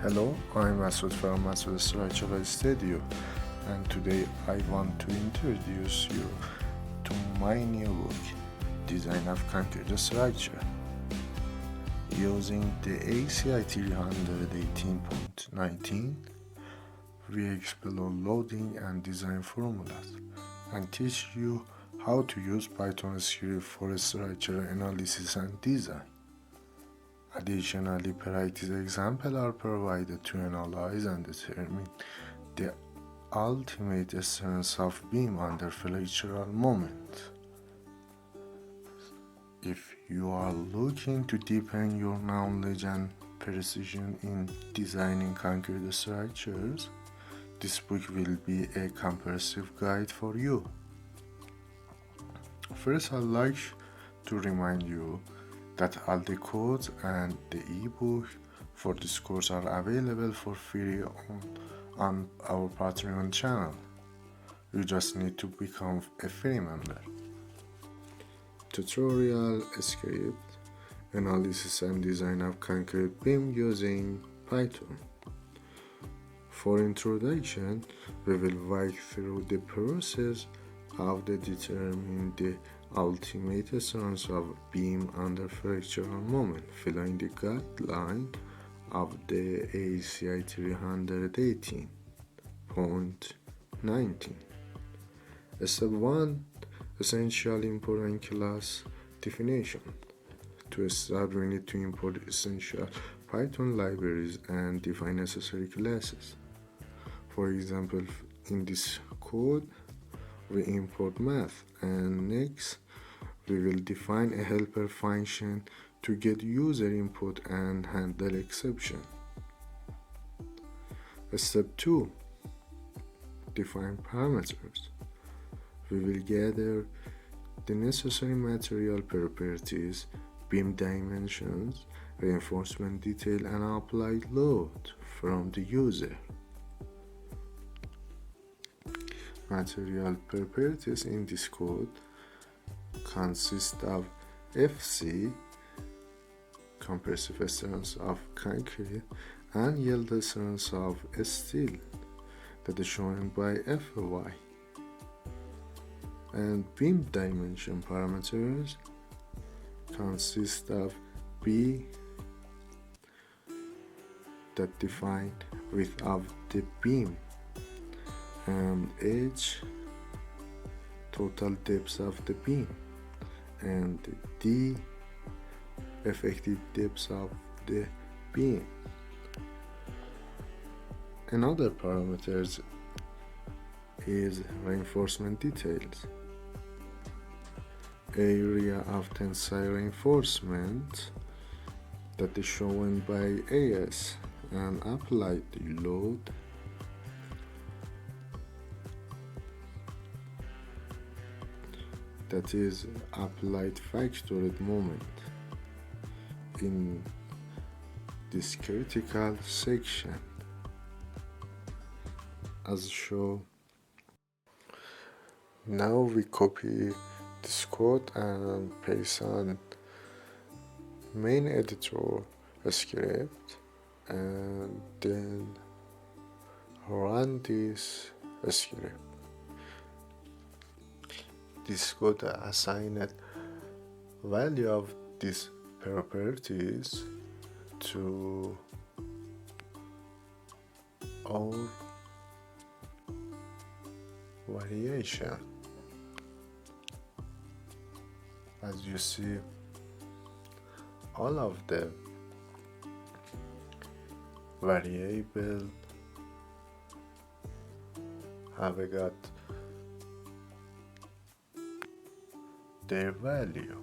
Hello, I'm Masoud from Masoud Structural Studio, and today I want to introduce you to my new book, Design of Concrete Structure. Using the ACI 318.19, we explore loading and design formulas and teach you how to use Python script for structural analysis and design. Additionally, practice examples are provided to analyze and determine the ultimate strength of beam under flexural moment. If you are looking to deepen your knowledge and precision in designing concrete structures, this book will be a comprehensive guide for you. First, I'd like to remind you that all the codes and the ebook for this course are available for free on our Patreon channel. You just need to become a free member. Tutorial script, analysis and design of concrete beam using Python. For introduction, we will walk through the process of determining the ultimate strength of beam under flexural moment, following the guideline of the ACI 318.19. Step 1. Essential important class definition. To start, we need to import essential Python libraries and define necessary classes. For example, in this code, we import math, and next we will define a helper function to get user input and handle exception. Step 2. Define parameters. We will gather the necessary material properties, beam dimensions, reinforcement detail, and applied load from the user. Material properties in this code consist of FC, compressive strength of concrete, and yield strength of steel, that is shown by Fy. And beam dimension parameters consist of B, that defined width of the beam, and H, total depth of the beam, and D, effective depth of the beam. Another parameters is reinforcement details. Area of tensile reinforcement, that is shown by AS, and applied load, that is applied factored moment in this critical section as shown. Now we copy this code and paste on main editor script, and then run this script. This code assigned value of these properties to our variation. As you see, all of the variable have got their value.